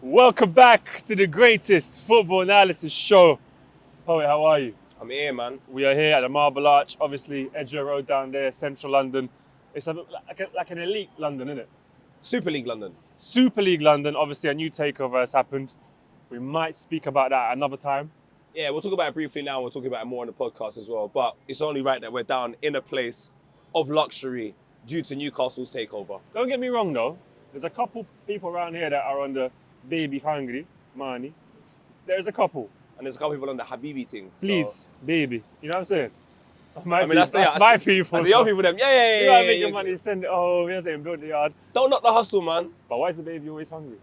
Welcome back to the greatest football analysis show. Poet, how are you? I'm here, man. We are here at the Marble Arch, obviously Edgware Road down there, central London. It's like an elite London, isn't it? Super League London. Super League London, obviously a new takeover has happened. We might speak about that another time. Yeah, we'll talk about it briefly now. We'll talk about it more on the podcast as well. But it's only right that we're down in a place of luxury due to Newcastle's takeover. Don't get me wrong though, there's a couple people around here that are on the baby hungry money. There's a couple. And there's a couple people on the Habibi thing. Please, baby. You know what I'm saying? That's that's my people. The young people, them. Yeah. You gotta make your money, send it home. You know what I'm saying? Build the yard. Don't knock the hustle, man. But why is the baby always hungry?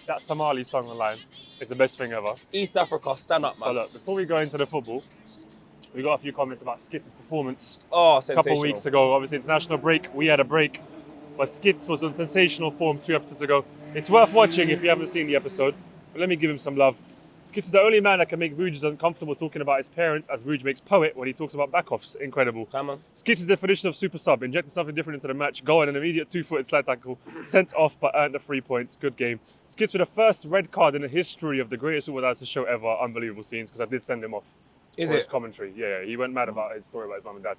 That Somali song online is the best thing ever. East Africa, stand up, man. So look, before we go into the football, we got a few comments about Skits' performance. Oh, A sensational. couple of weeks ago. Obviously, international break. We had a break. But Skits was on sensational form 2 episodes ago. It's worth watching if you haven't seen the episode. But let me give him some love. Skits is the only man that can make Vuj uncomfortable talking about his parents as Vuj makes Poet when he talks about backoffs. Incredible. Come on. Skits is the definition of super sub, injecting something different into the match, go on an immediate 2-footed slide tackle, sent off but earned the 3 points. Good game. Skits with the first red card in the history of the greatest football analysis show ever. Unbelievable scenes, because I did send him off. Is for it? his commentary. Yeah, he went mad about his story about his mum and dad.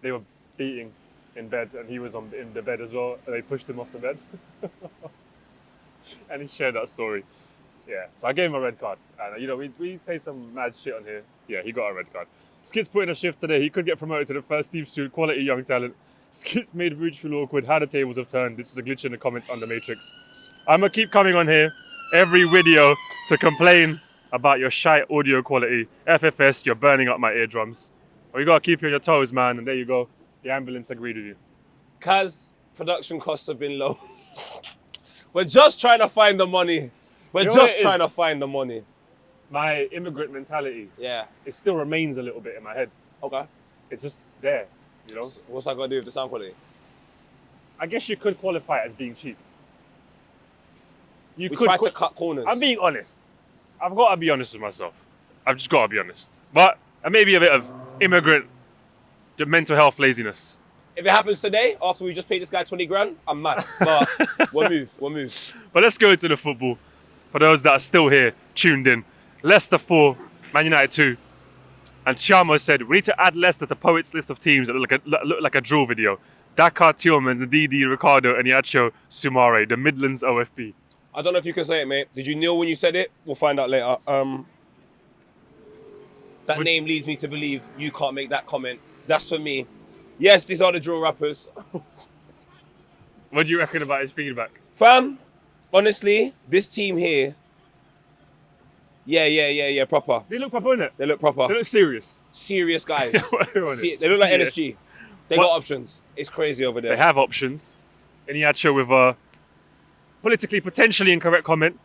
They were beating in bed and he was in the bed as well, and they pushed him off the bed. And he shared that story. Yeah, so I gave him a red card. And we say some mad shit on here. Yeah, he got a red card. Skits put in a shift today. He could get promoted to the first team soon. Quality young talent. Skits made Vuj feel awkward. How the tables have turned. This is a glitch in the comments on the Matrix. I'm gonna keep coming on here every video to complain about your shite audio quality. FFS, you're burning up my eardrums. Well, you gotta keep you on your toes, man. And there you go. The ambulance agreed with you. Kaz, production costs have been low. We're just trying to find the money. We're just trying to find the money. My immigrant mentality, Yeah. it still remains a little bit in my head. Okay. It's just there, you know? What's that got to do with the sound quality? I guess you could qualify it as being cheap. We try to cut corners. I'm being honest. I've got to be honest with myself. I've just got to be honest. But maybe a bit of immigrant mental health laziness. If it happens today, after we just paid this guy 20 grand, I'm mad. But we'll move. But let's go into the football. For those that are still here, tuned in. Leicester 4, Man United 2. And Sharma said, we need to add Leicester to Poet's list of teams that look like a drill video. Dakar, Tillmans, Ndidi, Ricardo, and Yacho, Sumare, the Midlands OFB. I don't know if you can say it, mate. Did you kneel when you said it? We'll find out later. That name leads me to believe you can't make that comment. That's for me. Yes, these are the drill rappers. What do you reckon about his feedback? Fam, honestly, this team here, yeah, proper. They look proper, innit? They look proper. They look serious. Serious guys. They They look like NSG. They got options. It's crazy over there. They have options. And Yacho with a politically potentially incorrect comment.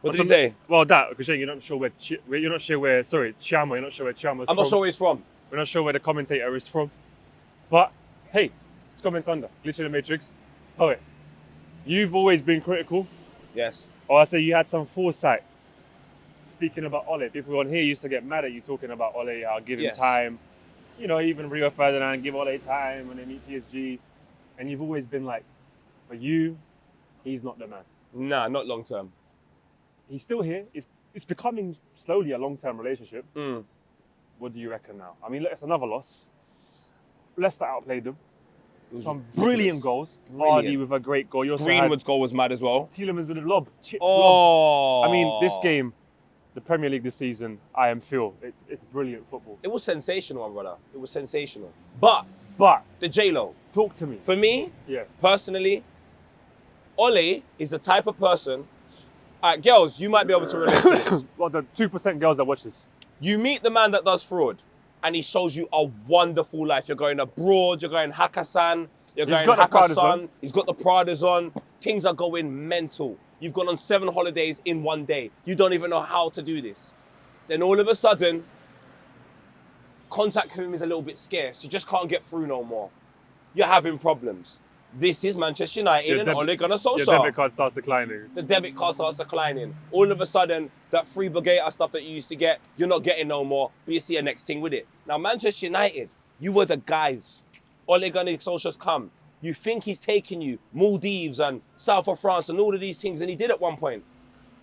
What did he say? Well, because you're not sure where Chama, you're not sure where Chama's from. I'm not sure where he's from. We're not sure where the commentator is from. But, hey, it's comments under. Glitch in the Matrix. Poet, you've always been critical. Yes. Or I say you had some foresight. Speaking about Ole, people on here used to get mad at you talking about Ole. I'll give him time. You know, even Rio Ferdinand, give Ole time when they meet PSG. And you've always been like, for you, he's not the man. Nah, not long term. He's still here. It's becoming slowly a long-term relationship. Mm. What do you reckon now? I mean, look, it's another loss. Leicester outplayed them. Some brilliant goals. Vardy with a great goal. You also Greenwood's goal was mad as well. Tielemans with a lob. Oh. I mean, this game, the Premier League this season, I am Phil. It's brilliant football. It was sensational, brother. It was sensational. But the J-Lo. Talk to me. For me, personally, Ole is the type of person. Alright, girls, you might be able to relate to this. Well, the 2% girls that watch this. You meet the man that does fraud, and he shows you a wonderful life. You're going abroad, you're going Hakkasan, you're going Hakkasan. He's got the Pradas on. Things are going mental. You've gone on 7 holidays in one day. You don't even know how to do this. Then all of a sudden, contact with him is a little bit scarce. You just can't get through no more. You're having problems. This is Manchester United and Ole Gunnar Solskjær. Your debit card starts declining. The debit card starts declining. All of a sudden, that free Brigata stuff that you used to get, you're not getting no more, but you see a next thing with it. Now, Manchester United, you were the guys. Ole Gunnar Solskjaer's come. You think he's taking you Maldives and South of France and all of these things, and he did at one point.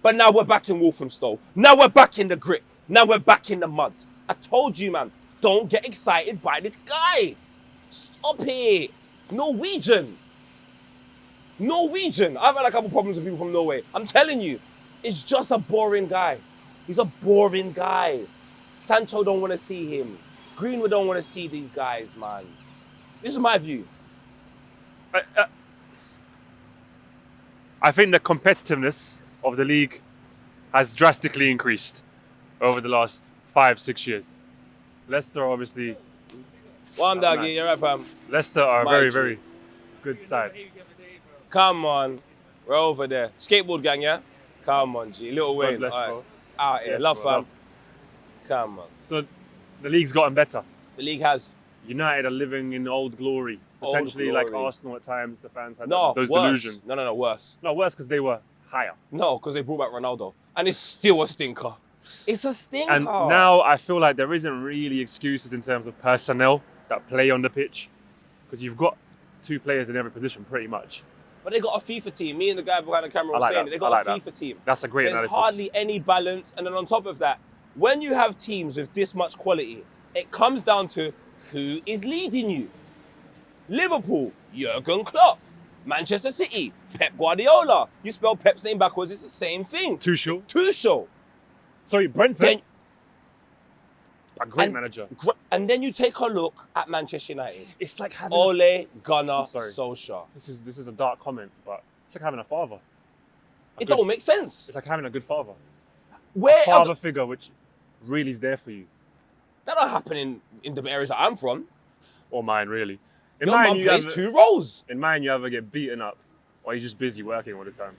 But now we're back in Walthamstow. Now we're back in the grit. Now we're back in the mud. I told you, man, don't get excited by this guy. Stop it. Norwegian. I've had a couple problems with people from Norway. I'm telling you, it's just a boring guy. He's a boring guy. Sancho don't want to see him. Greenwood don't want to see these guys, man. This is my view. I think the competitiveness of the league has drastically increased over the last 5-6 years. Leicester obviously. One doggy, you're right, fam. Leicester are a very, very good side. Come on. We're over there. Skateboard gang, yeah? Come on, G. Little Wayne. Bless, Right. Out here. Yes, love, bro, fam. love. Come on. So the league's gotten better. The league has. United are living in old glory. Old Potentially like glory. Arsenal at times, the fans had No, those worse. delusions. No, worse. No, worse because they were higher. No, because they brought back Ronaldo. And it's still a stinker. It's a stinker. And now I feel like there isn't really excuses in terms of personnel that play on the pitch. Because you've got 2 players in every position pretty much. But they got a FIFA team. Me and the guy behind the camera were like saying that. it. They got I like a FIFA that. team. That's a great There's analysis. hardly any balance. And then on top of that, when you have teams with this much quality, it comes down to who is leading you. Liverpool, Jurgen Klopp. Manchester City, Pep Guardiola. You spell Pep's name backwards, it's the same thing. Tuchel. Sorry, Brentford. Then, a great manager. And then you take a look at Manchester United. It's like having Ole Gunnar I'm sorry. Solskjær. This is a dark comment, but it's like having a father. It don't make sense. It's like having a good father. Where A father figure which really is there for you. that don't happen in the areas that I'm from. Or mine, really. In Your mum plays 2 roles. In mine, you either get beaten up or you're just busy working all the time.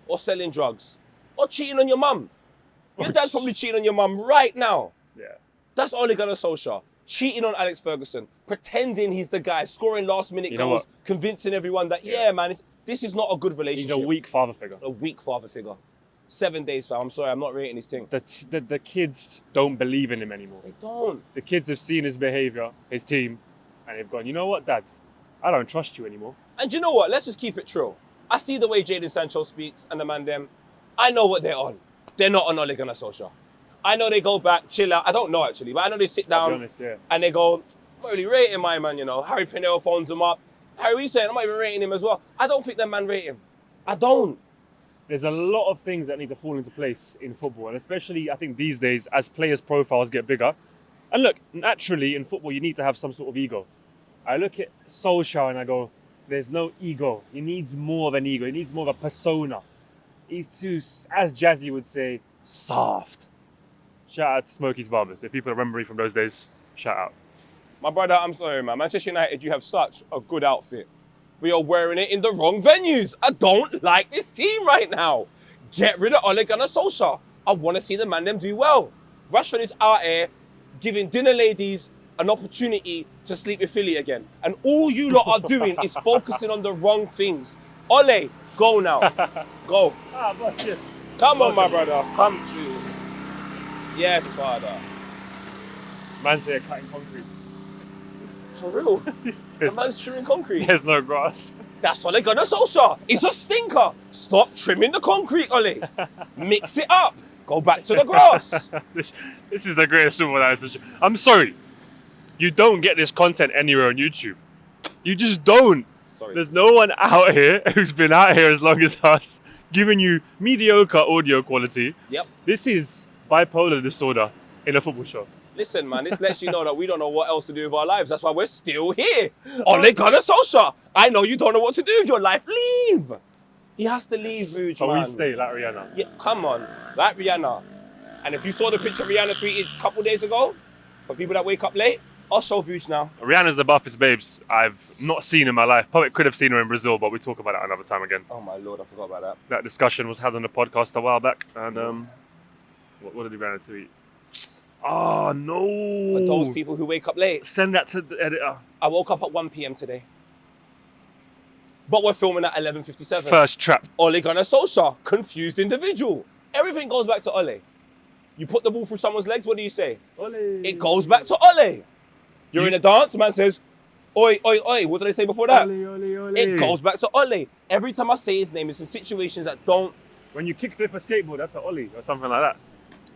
Or selling drugs. Or cheating on your mum. Your dad's probably cheating on your mum right now. Yeah. That's Ole Gunnar Solskjær. Cheating on Alex Ferguson. Pretending he's the guy. Scoring last-minute You know goals. what? Convincing everyone that, yeah man, this is not a good He's relationship. a weak father figure. A weak father figure. 7 days, fam. I'm sorry, I'm not rating his thing. The kids don't believe in him anymore. They don't. The kids have seen his behaviour, his team, and they've gone, you know what, Dad? I don't trust you anymore. And you know what? Let's just keep it true. I see the way Jadon Sancho speaks and the man them. I know what they're on. They're not on Ole Gunnar Solskjær. I know they go back, chill out. I don't know actually, but I know they sit I'll down be honest, yeah. and they go, I'm not really rating my man, you know. Harry Pinell phones him up. Harry, what you saying? I'm not even rating him as well. I don't think that man rate him. I don't. There's a lot of things that need to fall into place in football, and especially I think these days as players' profiles get bigger. And look, naturally in football you need to have some sort of ego. I look at Solskjaer and I go, there's no ego. He needs more of an ego. He needs more of a persona. He's too, as Jazzy would say, soft. Shout out to Smokey's Barbers. If people remember me from those days, shout out. My brother, I'm sorry, man. Manchester United, you have such a good outfit. We are wearing it in the wrong venues. I don't like this team right now. Get rid of Ole Gunnar Solskjær. I want to see the man them do well. Rashford is out here giving dinner ladies an opportunity to sleep with Philly again. And all you lot are doing is focusing on the wrong things. Ole, go now. Go. Ah, boss, yes. Come on, my brother. Come to. Yes, father. Man say cutting concrete. It's for real. The man's trimming concrete. There's no grass. That's Ole Gunnar Solskjær. It's a stinker. Stop trimming the concrete, Ole. Mix it up. Go back to the grass. This is the greatest football analysis. I'm sorry. You don't get this content anywhere on YouTube. You just don't. Sorry. There's no one out here who's been out here as long as us giving you mediocre audio quality. Yep. This is bipolar disorder in a football show. Listen, man, this lets you know that we don't know what else to do with our lives. That's why we're still here. Ole Gunnar Solskjær. I know you don't know what to do with your life. Leave. He has to leave, Vuj, But man. we stay like Rihanna. Yeah, come on. Like Rihanna. And if you saw the picture Rihanna tweeted a couple days ago, for people that wake up late, I'll show Vuj now. Rihanna's the buffest babes I've not seen in my life. Probably could have seen her in Brazil, but we talk about that another time again. Oh my Lord, I forgot about that. That discussion was had on the podcast a while back. And what did Rihanna tweet? Oh, no. For those people who wake up late, Send that to the editor. I woke up at 1 p.m. today. But we're filming at 11:57. First trap. Ole Gunnar Solskjær, confused individual. Everything goes back to Ole. You put the ball through someone's legs, what do you say? Ole. It goes back to Ole. You're in a dance, man says, Oi, oi, oi. What did I say before that? Ole. It goes back to Ole. Every time I say his name, it's in situations that don't... When you kickflip a skateboard, that's an Ole or something like that.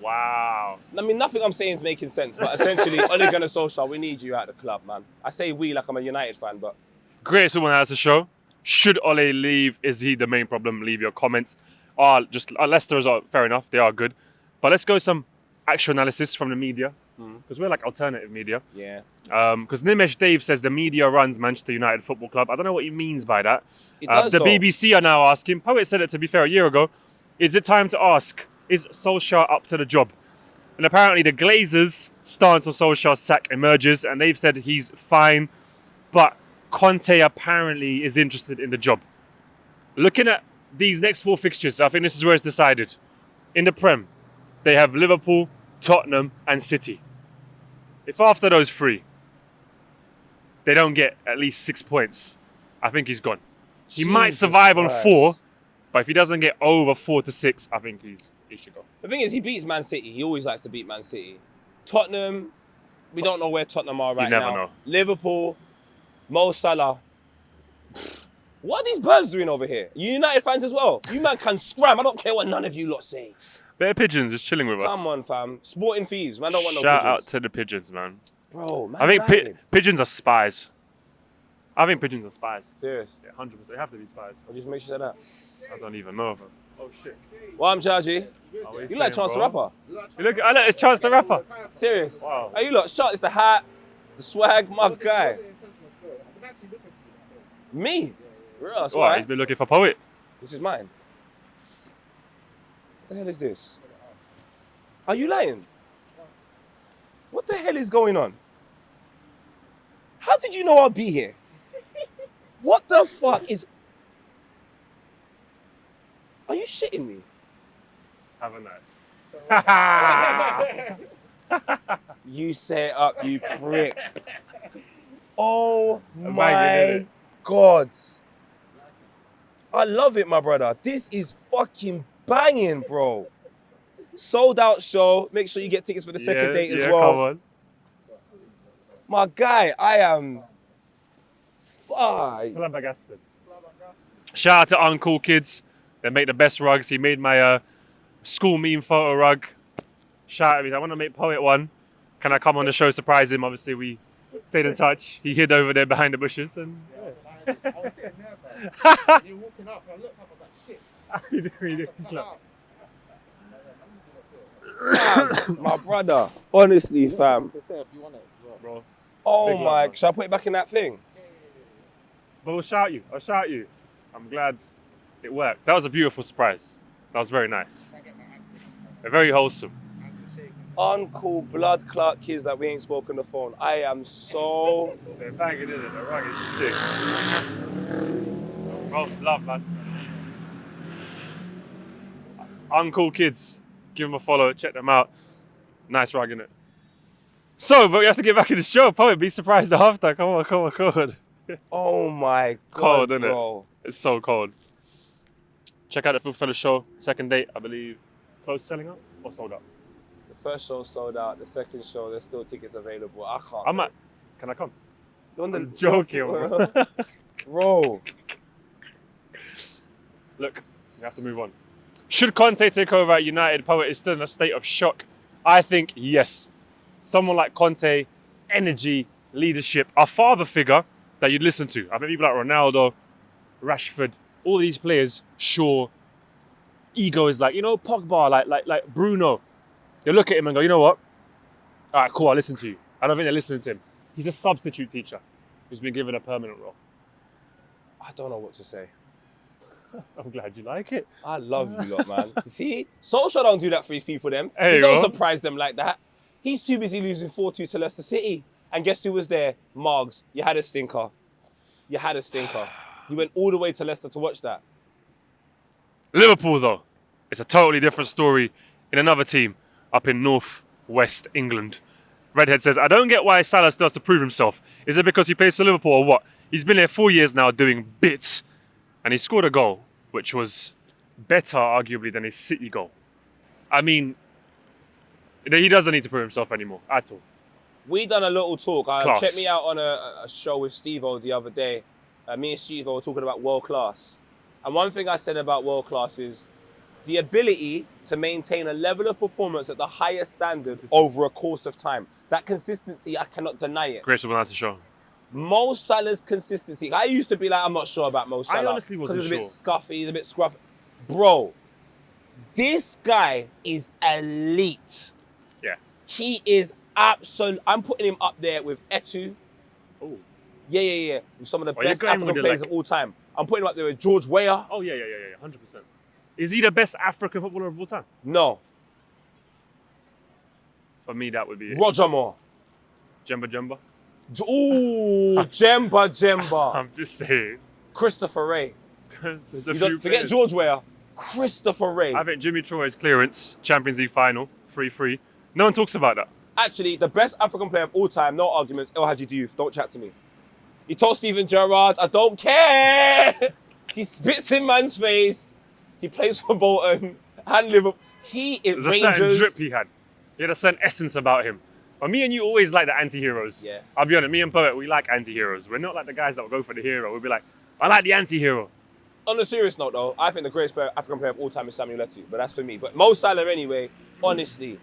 Wow. I mean, nothing I'm saying is making sense, but essentially, Ole Gunnar Solskjær, we need you at the club, man. I say we like I'm a United fan, but... Great someone has a show. Should Ole leave? Is he the main problem? Leave your comments. Leicester is fair enough. They are good. But let's go some actual analysis from the media. Because we're like alternative media. Yeah. Because Nimesh Dave says the media runs Manchester United Football Club. I don't know what he means by that. It does, the though. BBC are now asking, Poet said it to be fair a year ago, is it time to ask, is Solskjær up to the job? And apparently the Glazers' stance on Solskjær's sack emerges and they've said he's fine, but Conte apparently is interested in the job. Looking at these next 4 fixtures, I think this is where it's decided. In the Prem, they have Liverpool, Tottenham and City. If after those 3, they don't get at least 6 points, I think he's gone. He might survive on 4, but if he doesn't get over 4 to 6, I think he should go. The thing is, he beats Man City. He always likes to beat Man City. Tottenham, we don't know where Tottenham are right now. You never know. Liverpool, Mo Salah. What are these birds doing over here? You United fans as well? You man can scram. I don't care what none of you lot say. Bear Pigeons is chilling with us. Come on, fam. Sporting thieves. Man, I don't want no Shout pigeons. out to the pigeons, man. Bro, man. I think pigeons are spies. I think pigeons are spies. Serious? Yeah, 100%. They have to be spies. I'll just make sure you said that. I don't even know. Bro. Oh shit. Well, I'm Chargy. You like Chance the Rapper? I like it's Chance the Rapper. Serious? Wow. Are you lot? Chance, it's the hat, the swag, my guy. Me? Real, that's What? right. He's been looking for Poet. This is mine. What the hell is this? Are you lying? What the hell is going on? How did you know I'll be here? What the fuck is... Are you shitting me? Have a nice. You set it up, you prick. Oh Banging, my innit? God. I love it, my brother. This is fucking banging, bro. Sold out show. Make sure you get tickets for the second date as well. Come on. My guy, I am... Fuck. Flabbergasted. Shout out to Uncool Kids. They make the best rugs. He made my school meme photo rug. Shout out to me. I want to make Poet one. Can I come on the show, surprise him? Obviously, we stayed in touch. He hid over there behind the bushes. And I was sitting there, fam. You were walking up, and I looked up, I was like, shit. you did. Fam, my brother. Honestly, fam. Bro. Oh Big my... love, Should I put it back in that thing? But we'll shout you. I'll shout you. I'm glad it worked. That was a beautiful surprise. That was very nice. Very wholesome. Uncool blood clot kids that we ain't spoken on the phone. I am so... They're banging in it. The rug is sick. Bro, love, man. Uncool Kids. Give them a follow. Check them out. Nice rug, innit? So, but we have to get back in the show. Poet, be surprised after. Come on. Oh my God, Cold, isn't bro. it? It's so cold. Check out the Food Fella show. Second date, I believe. Close selling out or sold out? The first show sold out. The second show, there's still tickets available. I can't. Can I come? London, I'm joking, bro. Bro. Look, we have to move on. Should Conte take over at United? Poet is still in a state of shock. I think yes. Someone like Conte, energy, leadership, a father figure that you'd listen to. I think people like Ronaldo, Rashford, all these players, Shaw, ego is like, Pogba, like Bruno. They look at him and go, you know what? All right, cool, I'll listen to you. I don't think they're listening to him. He's a substitute teacher who's been given a permanent role. I don't know what to say. I'm glad you like it. I love you lot, man. See? Solskjær don't do that for his people, them. There He you don't go. surprise them like that. He's too busy losing 4-2 to Leicester City. And guess who was there? Margs. You had a stinker. You went all the way to Leicester to watch that. Liverpool, though, it's a totally different story in another team up in North West England. Redhead says, I don't get why Salah still has to prove himself. Is it because he plays for Liverpool or what? He's been here 4 years now doing bits. And he scored a goal, which was better, arguably, than his City goal. I mean, he doesn't need to prove himself anymore, at all. We done a little talk. Class. Check me out on a show with Steve-O the other day. Me and Steve-O were talking about world class. And one thing I said about world class is the ability to maintain a level of performance at the highest standard over a course of time. That consistency, I cannot deny it. Great one to show. Mo Salah's consistency. I used to be like, I'm not sure about Mo Salah. I honestly wasn't because he's a bit sure. scuffy, he's a bit scruffy. Bro, this guy is elite. Yeah. He is absolute. I'm putting him up there with Etu. Oh. Yeah. With some of the you're best going African with players of all time. I'm putting him up there with George Weah. Oh, yeah, 100%. Is he the best African footballer of all time? No. For me, that would be it. Roger Moore. Jemba. Ooh, Jemba. I'm just saying. Christopher Ray. There's a You few don't forget players. George Weah. Christopher Ray. I think Jimmy Troy's clearance, Champions League final, 3-3. No one talks about that. Actually, the best African player of all time, no arguments, El Hadji Diouf. Don't chat to me. He told Steven Gerrard, I don't care. He spits in man's face. He plays for Bolton and Liverpool. He is There's a certain Rangers. drip he had. He had a certain essence about him. But me and you always like the anti-heroes. Yeah. I'll be honest, me and Poet, we like anti-heroes. We're not like the guys that will go for the hero. We'll be like, I like the anti-hero. On a serious note, though, I think the greatest African player of all time is Samuel Eto'o, but that's for me. But Mo Salah, anyway, honestly,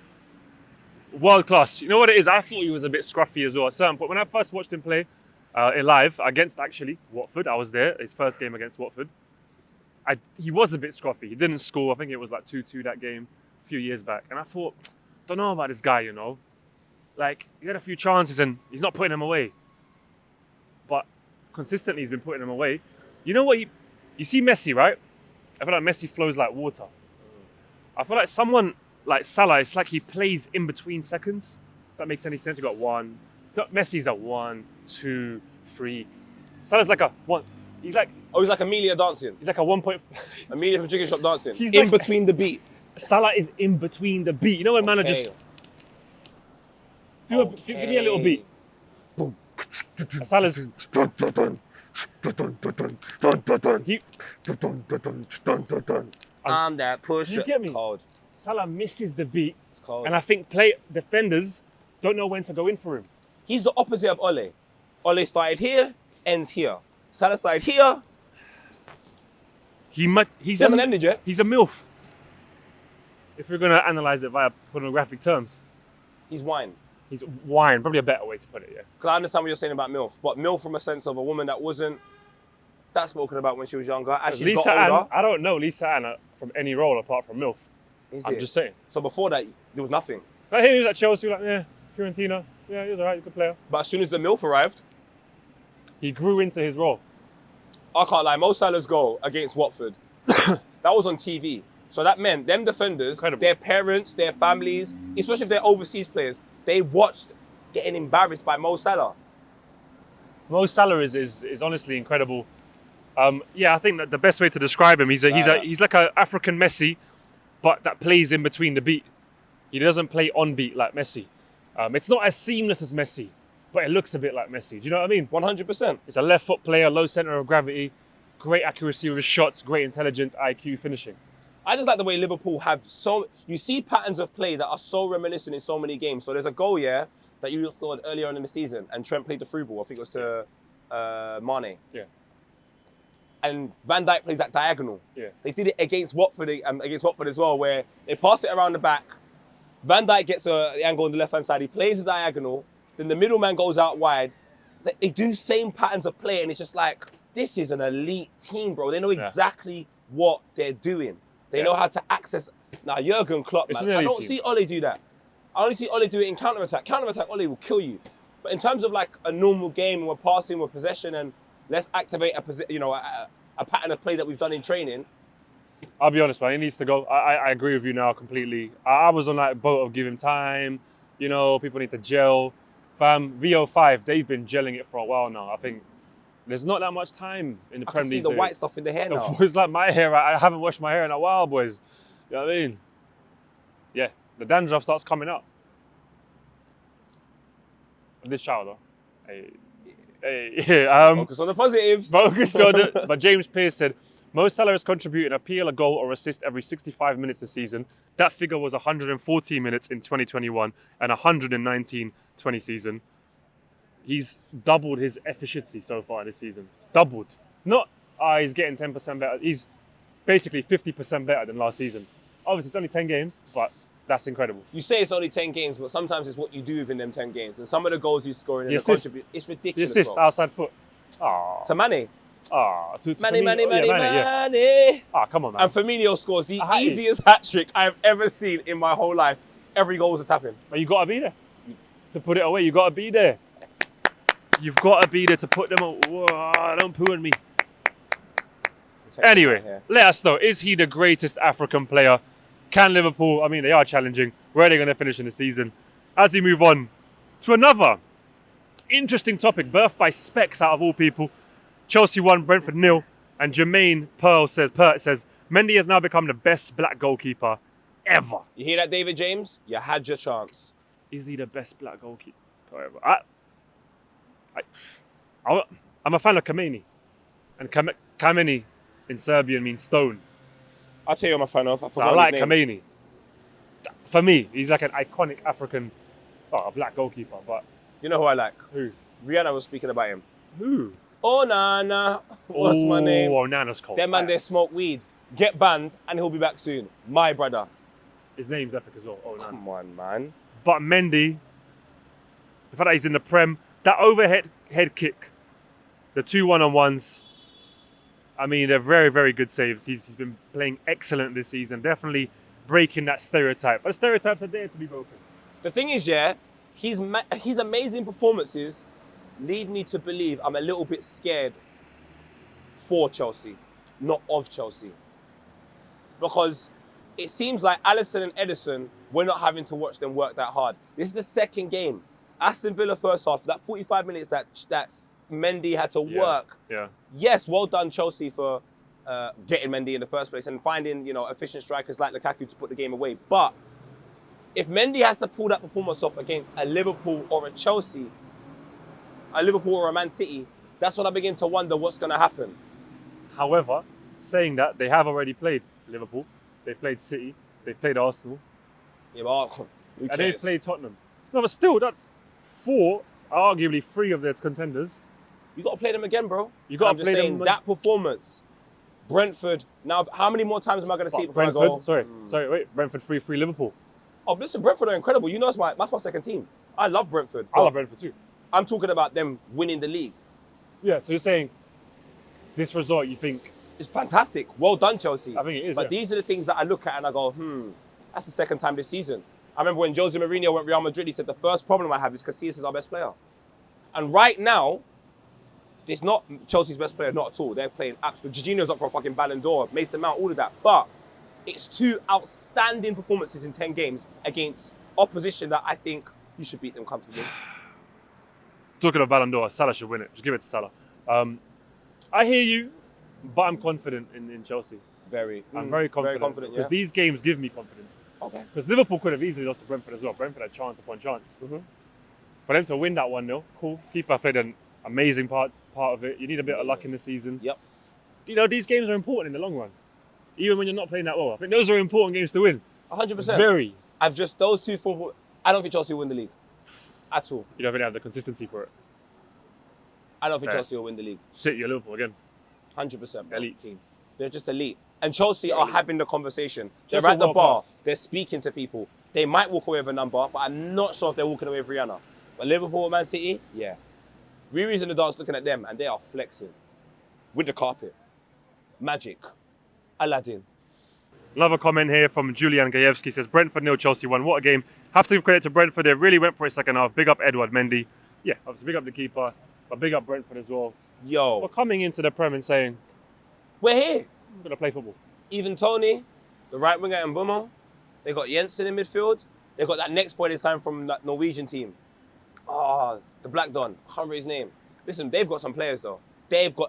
World class. You know what it is? I thought he was a bit scruffy as well at a certain point. When I first watched him play in live against, actually, Watford, I was there, his first game against Watford. He was a bit scruffy. He didn't score. I think it was like 2-2 that game a few years back. And I thought, don't know about this guy, you know. Like, he had a few chances and he's not putting them away. But consistently, he's been putting them away. You know what? You see Messi, right? I feel like Messi flows like water. I feel like someone like Salah, it's like he plays in between seconds. If that makes any sense. You got one. Messi's a 1, 2, 3. Salah's like a 1. He's like Amelia dancing. He's like a 1 point. Amelia from Chicken Shop dancing. He's in like- between the beat. Salah is in between the beat. You know when man are just give me a little beat. Salah's I'm that pusher. You get me? Cold. Salah misses the beat, It's cold. and I think defenders don't know when to go in for him. He's the opposite of Ole. Ole started here, ends here. Salah started here. He He hasn't ended yet. He's a MILF. If we're going to analyze it via pornographic terms, He's wine. he's wine. Probably a better way to put it, yeah. Because I understand what you're saying about MILF, but MILF from a sense of a woman that wasn't that spoken about when she was younger. As she's Lisa got older. Ann, I don't know Lisa Ann from any role apart from MILF. Is I'm it? just saying. So before that, there was nothing. Like, he was at Chelsea, like, yeah, Fiorentina. Yeah, he was alright, good player. But as soon as the MILF arrived, He grew into his role. I can't lie, Mo Salah's goal against Watford, that was on TV. So that meant them defenders, Incredible. their parents, their families, especially if they're overseas players, they watched getting embarrassed by Mo Salah. Mo Salah is honestly incredible. Yeah, I think that the best way to describe him, he's like an African Messi, but that plays in between the beat. He doesn't play on beat like Messi. It's not as seamless as Messi, but it looks a bit like Messi. Do you know what I mean? 100%. It's a left foot player, low center of gravity, great accuracy with his shots, great intelligence, IQ, finishing. I just like the way Liverpool have you see patterns of play that are so reminiscent in so many games. So there's a goal, yeah, that you scored earlier on in the season, and Trent played the through ball. I think it was to Mane. Yeah. And Van Dijk plays that diagonal. Yeah. They did it against Watford as well, where they pass it around the back. Van Dijk gets the angle on the left-hand side. He plays the diagonal. Then the middleman goes out wide. They do same patterns of play, and it's just like, this is an elite team, bro. They know exactly what they're doing. They know how to access. Now, Jurgen Klopp, It's man, an I elite don't team. see Ole do that. I only see Ole do it in counter-attack. Counter-attack, Ole will kill you. But in terms of like a normal game, we're passing, we're possession, and let's activate a pattern of play that we've done in training. I'll be honest, man. He needs to go. I agree with you now completely. I was on that boat of give him time. You know, people need to gel. Fam, VO5, they've been gelling it for a while now. I think there's not that much time in the I Prem can see these the days. white stuff in the hair now. It's like my hair. I haven't washed my hair in a while, boys. You know what I mean? Yeah, the dandruff starts coming up. This shower, though. Hey, yeah. Focus on the positives. Focus on it. But James Pearce said, Mo Salah is contributing a PL, a goal or assist every 65 minutes this season. That figure was 114 minutes in 2021 and 119 20 season. He's doubled his efficiency so far this season. Doubled. Not, he's getting 10% better. He's basically 50% better than last season. Obviously, it's only 10 games, but that's incredible. You say it's only 10 games, but sometimes it's what you do within them 10 games. And some of the goals he's scoring and the contribute, it's The ridiculous. assist, bro. outside foot. Ah, To Mane. to Mane. yeah. Come on, man. And Firmino scores the hat trick. easiest hat trick I've ever seen in my whole life. Every goal was a tap in. But you got to be there. To put it away, you got to be there. You've got to be there to put them away. Whoa, don't poo on me. Anyway, let us know. Is he the greatest African player? Can Liverpool, they are challenging. Where are they going to finish in the season? As we move on to another interesting topic, birthed by Specs out of all people. Chelsea 1, Brentford 0. And Jermaine Pert says, Mendy has now become the best black goalkeeper ever. You hear that, David James? You had your chance. Is he the best black goalkeeper ever? I'm a fan of Kameni. And Kameni in Serbian means stone. I'll tell you what I'm a fan of. I like Kameni. For me, he's like an iconic African, a black goalkeeper. But you know who I like? who? Rihanna was speaking about him. Who? Oh, Nana. What's my name? Oh, Nana's cold. Them man, they smoke weed. Get banned and he'll be back soon. My brother. His name's epic as well. Oh, Nana. Come on, man. But Mendy, the fact that he's in the Prem, that overhead head kick, the 2 1-on-1s, they're very, very good saves. He's been playing excellent this season. Definitely breaking that stereotype. But the stereotypes are there to be broken. The thing is, his amazing performances lead me to believe I'm a little bit scared for Chelsea, not of Chelsea. Because it seems like Alisson and Edison, we're not having to watch them work that hard. This is the second game. Aston Villa first half, that 45 minutes that Mendy had to work. Yeah. Yes, well done Chelsea for getting Mendy in the first place and finding, efficient strikers like Lukaku to put the game away. But if Mendy has to pull that performance off against a Liverpool or a Chelsea, a Liverpool or a Man City, that's when I begin to wonder what's going to happen. However, saying that, they have already played Liverpool. They played City. They played Arsenal. Yeah, but who And cares? they played Tottenham. No, but still, that's 4, arguably 3 of their contenders. You got to play them again, bro. You got I'm to just play saying, them. that performance, Brentford. Now, how many more times am I going to see it before I Brentford, go? sorry, wait. Brentford 3-3 Liverpool. Oh, listen, Brentford are incredible. You know, that's my second team. I love Brentford. I love Brentford too. I'm talking about them winning the league. Yeah, so you're saying this result, you think? It's fantastic. Well done, Chelsea. I think it is. But these are the things that I look at and I go, that's the second time this season. I remember when Jose Mourinho went Real Madrid, he said the first problem I have is Casillas is our best player. And right now, it's not Chelsea's best player, not at all. They're playing absolute. Jorginho's up for a fucking Ballon d'Or, Mason Mount, all of that. But it's 2 outstanding performances in 10 games against opposition that I think you should beat them comfortably. Talking of Ballon d'Or, Salah should win it. Just give it to Salah. I hear you, but I'm confident in Chelsea. I'm very confident. Very confident, Because these games give me confidence. Okay. Because Liverpool could have easily lost to Brentford as well. Brentford had chance upon chance. Mm-hmm. For them to win that 1-0, cool. Keeper played an amazing part of it. You need a bit of luck in the season. Yep. These games are important in the long run. Even when you're not playing that well. I think those are important games to win. 100%. Very. Those 2 4. I don't think Chelsea will win the league. At all. You don't really have the consistency for it. I don't think Fair. Chelsea will win the league. City or Liverpool again. 100%. Bro. Elite teams. They're just elite. And Chelsea are having the conversation. They're Chelsea at the world bar. class. They're speaking to people. They might walk away with a number, but I'm not sure if they're walking away with Rihanna. But Liverpool or Man City, yeah. Riri's in the dance looking at them, and they are flexing. With the carpet. Magic. Aladdin. Another comment here from Julian Gajewski says, Brentford 0, Chelsea 1. What a game. Have to give credit to Brentford. They really went for it second half. Big up Edward Mendy. Yeah, obviously big up the keeper, but big up Brentford as well. Yo. For coming into the Prem and saying, We're here. I'm going to play football. Even Tony, the right winger in Mbumo. They got Jensen in midfield. They got that next boy they signed from that Norwegian team. The Black Don. I can't remember his name. Listen, they've got some players though.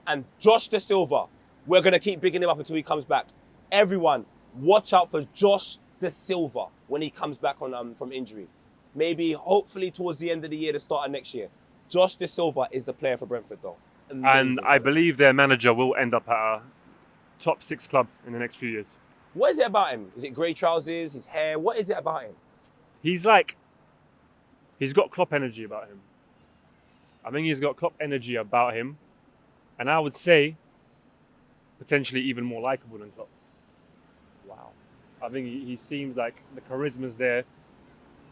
And Josh De Silva. We're going to keep bigging him up until he comes back. Everyone, watch out for Josh De Silva when he comes back from injury. Maybe, hopefully, towards the end of the year, the start of next year. Josh De Silva is the player for Brentford, though. Amazing And I talent. believe their manager will end up at a top 6 club in the next few years. What is it about him? Is it grey trousers, his hair? What is it about him? He's got Klopp energy about him. I think he's got Klopp energy about him. And I would say, potentially even more likeable than Klopp. Wow. I think he seems like the charisma's there.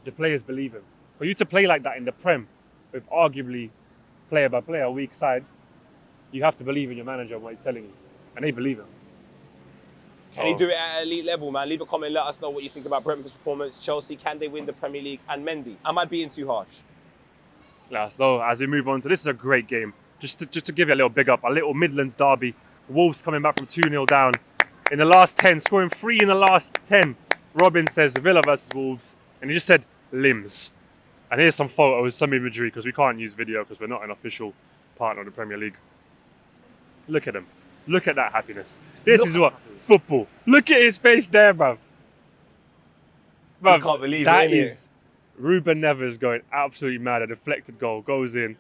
The players believe him. For you to play like that in the Prem, with arguably player by player, weak side, you have to believe in your manager and what he's telling you. And they believe him. Can he do it at elite level, man? Leave a comment, let us know what you think about Brentford's performance. Chelsea, can they win the Premier League? And Mendy, am I being too harsh? Yeah, so as we move on to this is a great game. Just to give you a little big up, a little Midlands derby. Wolves coming back from 2-0 down in the last 10, scoring 3 in the last 10. Robin says Villa versus Wolves, and he just said limbs. And here's some photos, some imagery, because we can't use video because we're not an official partner of the Premier League. Look at him. Look at that happiness. This is what football. Look at his face there, bruv. I can't believe that it, is Ruben Neves going absolutely mad. A deflected goal goes in.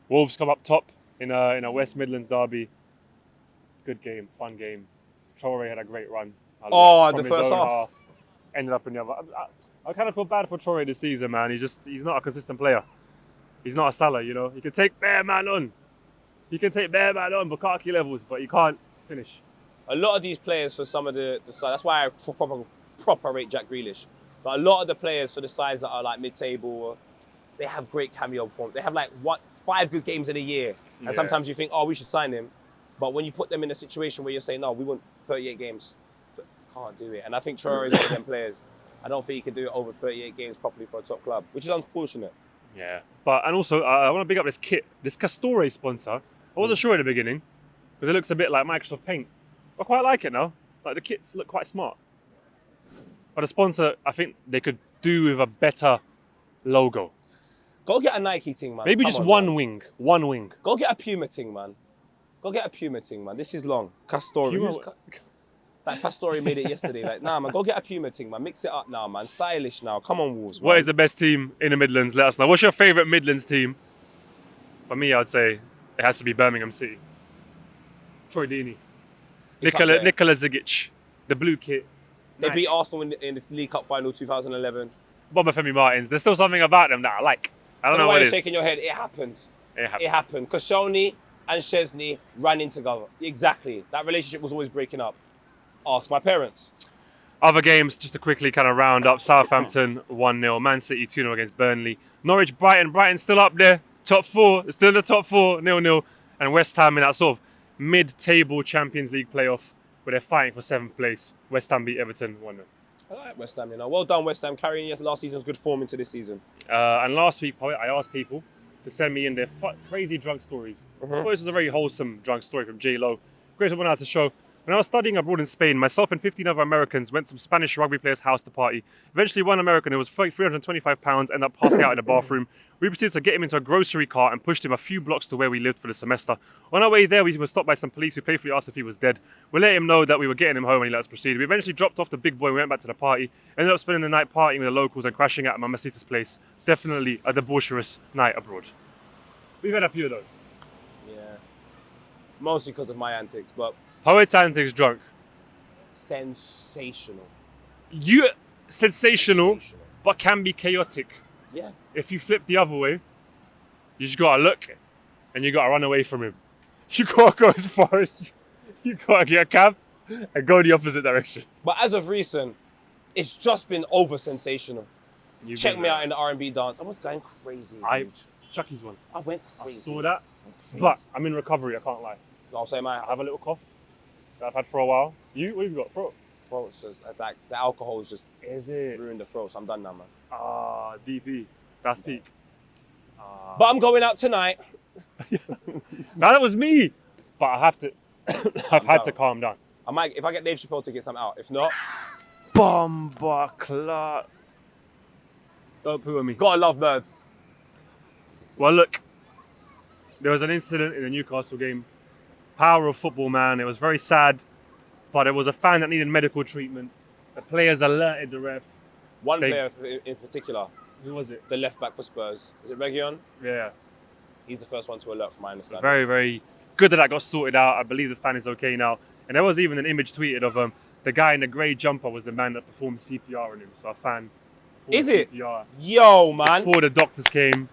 Wolves come up top in a West Midlands derby. Good game, fun game. Traore had a great run. The From his first own half. Ended up in the other. I kind of feel bad for Traore this season, man. He's not a consistent player. He's not a Salah, you know. He can take bare man on. Bukkake levels, but he can't finish. A lot of these players for some of the sides, that's why I proper rate Jack Grealish. But a lot of the players for the sides that are like mid-table, they have great cameo points. They have like 5 good games in a year. And sometimes you think, oh, we should sign him. But when you put them in a situation where you're saying, no, we want 38 games, can't do it. And I think Traore is one of them players. I don't think he can do it over 38 games properly for a top club, which is unfortunate. Yeah. And also, I want to big up this kit, this Castore sponsor. I wasn't sure at the beginning, because it looks a bit like Microsoft Paint. I quite like it now. Like, the kits look quite smart. But the sponsor, I think they could do with a better logo. Go get a Nike thing, man. Maybe Come just on, one man. wing. One wing. Go get a Puma thing, man. This is long. Castore. Puma- Like Pastore made it yesterday. Like, nah, man, go get a Puma thing, man. Mix it up now, man. Stylish now. Come on, Wolves, man. What is the best team in the Midlands? Let us know. What's your favourite Midlands team? For me, I'd say it has to be Birmingham City. Troy Deeney. Nikola Zigic. The blue kit. They beat Arsenal in the League Cup final 2011. Bobafemi Martins. There's still something about them that I like. I don't know why what you're it is. shaking your head. It happened. It happened. It happened. Koscielny and Szczesny ran in together. Exactly. That relationship was always breaking up. Ask my parents. Other games, just to quickly kind of round up. Southampton 1-0. Man City 2-0 against Burnley. Norwich, Brighton. Brighton still up there. Top 4. Still in the top 4. 0-0. And West Ham in that sort of mid-table Champions League playoff where they're fighting for 7th place. West Ham beat Everton 1-0. I like West Ham, you know. Well done, West Ham, carrying your last season's good form into this season. And last week, I asked people to send me in their crazy drunk stories. I thought this was a very wholesome drunk story from J-Lo. Great one out to show. When I was studying abroad in Spain, myself and 15 other Americans went to some Spanish rugby players' house to party. Eventually, one American who was £325 ended up passing out in the bathroom. We proceeded to get him into a grocery cart and pushed him a few blocks to where we lived for the semester. On our way there, we were stopped by some police who playfully asked if he was dead. We let him know that we were getting him home and he let us proceed. We eventually dropped off the big boy and went back to the party. Ended up spending the night partying with the locals and crashing out at Mamacita's place. Definitely a debaucherous night abroad. We've had a few of those. Yeah. Mostly because of my antics, but... Poet's antics drunk. Sensational. Sensational, but can be chaotic. Yeah. If you flip the other way, you just gotta look and you gotta run away from him. You gotta go as far as you gotta get a cab and go the opposite direction. But as of recent, it's just been over sensational. Check me out in the R&B dance. I was going crazy. Chucky's one. I went I crazy. saw that, but I'm in recovery. I can't lie. I'll say I have a little cough that I've had for a while. What have you got? throat's just like the alcohol is just it? ruined the throat. So I'm done now, man. DP. That's peak. But I'm going out tonight. Now that was me, but I have to. I've had to calm down. I might, if I get Dave Chappelle tickets, I'm out. If not, Bomba Clark. Don't poo on me. gotta love birds. Well, look, there was an incident in the Newcastle game. Power of football, man. It was very sad, but it was a fan that needed medical treatment. The players alerted the ref. One player in particular. Who was it? The left back for Spurs. Is it Reguilon? Yeah. He's the first one to alert, from my understanding. Very, very good that got sorted out. I believe the fan is okay now. And there was even an image tweeted of the guy in the grey jumper was the man that performed CPR on him. So a fan performed Is it? CPR Yo, man. before the doctors came.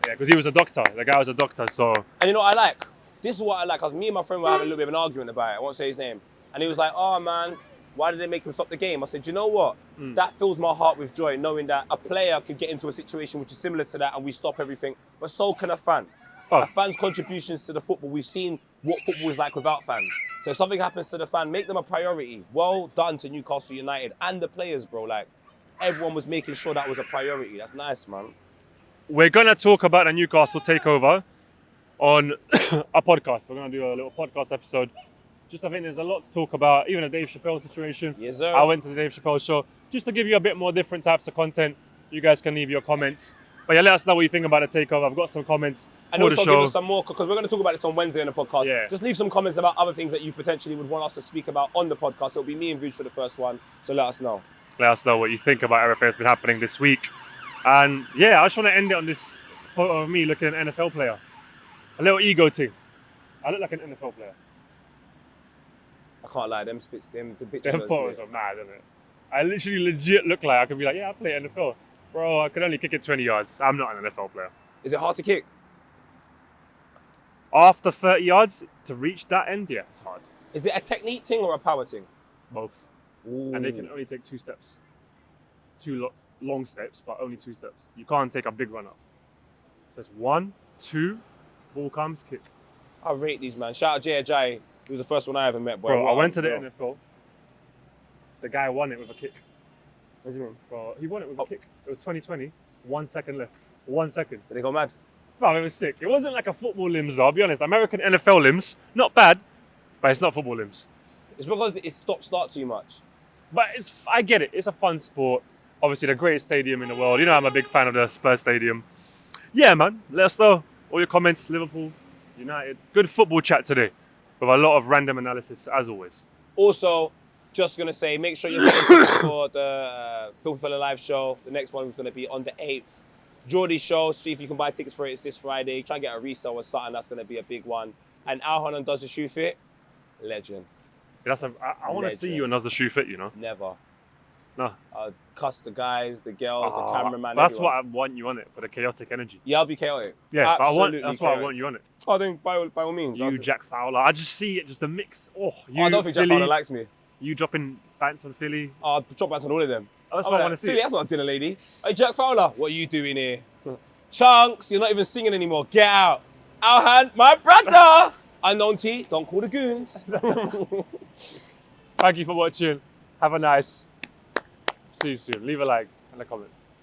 Yeah, because he was a doctor. The guy was a doctor, so... And you know what I like? This is what I like, because me and my friend were having a little bit of an argument about it. I won't say his name. And he was like, oh, man, why did they make him stop the game? I said, you know what? That fills my heart with joy, knowing that a player could get into a situation which is similar to that and we stop everything. But so can a fan. Oh. A fan's contributions to the football, we've seen what football is like without fans. So if something happens to the fan, make them a priority. Well done to Newcastle United and the players, bro. Like, everyone was making sure that was a priority. That's nice, man. We're going to talk about the Newcastle takeover on a podcast. We're going to do a little podcast episode. Just, I think there's a lot to talk about, even the Dave Chappelle situation. Yes, sir. I went to the Dave Chappelle show just to give you a bit more different types of content. You guys can leave your comments. But yeah, let us know what you think about the takeover. I've got some comments and for the also show. give us some more, because we're going to talk about this on Wednesday in the podcast. Yeah. Just leave some comments about other things that you potentially would want us to speak about on the podcast. It'll be me and Vuj for the first one, so let us know. Let us know what you think about everything that's been happening this week. And yeah, I just want to end it on this photo of me looking at an NFL player. A little ego thing. I look like an NFL player. I can't lie, them pictures. Them photos are mad, isn't it? I literally legit look like I could be like, yeah, I play NFL. Bro, I can only kick it 20 yards. I'm not an NFL player. Is it hard to kick? After 30 yards, to reach that end, yeah, it's hard. Is it a technique thing or a power thing? Both. Ooh. And they can only take 2 steps. 2 long steps, but only 2 steps. You can't take a big run up. So it's 1, 2, ball comes, kick. I rate these, man. Shout out J.J. He was the first one I ever met, boy. Bro, I What went a to the bro. NFL. The guy won it with a kick. What do you mean? Bro, he won it with a kick. It was 2020. 1 second left. 1 second. Did they go mad? Bro, it was sick. It wasn't like a football limbs though, I'll be honest. American NFL limbs, not bad, but it's not football limbs. It's because it stop-start too much. But I get it. It's a fun sport. Obviously, the greatest stadium in the world. You know, I'm a big fan of the Spurs Stadium. Yeah, man. Let us know all your comments. Liverpool, United. Good football chat today with a lot of random analysis, as always. Also, just going to say, make sure you're getting tickets for the Filthy Fella live show. The next one is going to be on the 8th. Geordie's show, see if you can buy tickets for it. It's this Friday. Try and get a resale or something. That's going to be a big one. And Alhanan does the shoe fit. Legend. I want to see you and does the shoe fit, you know? Never. No. I'll cuss the guys, the girls, the cameraman. That's everyone. what I want you on it, for the chaotic energy. Yeah, I'll be chaotic. Yeah, Absolutely that's why I want you on it. I think by all means. You, Jack Fowler. I just see it, just the mix. Oh, you, I don't think Philly, Jack Fowler likes me. You dropping bants on Philly. I'll drop bats on all of them. That's what I want to see. Philly, that's not a dinner lady. Hey, Jack Fowler, what are you doing here? Chunks, you're not even singing anymore. Get out. Alhan, my brother. Unknown T, don't call the goons. Thank you for watching. Have a nice. See you soon. Leave a like and a comment.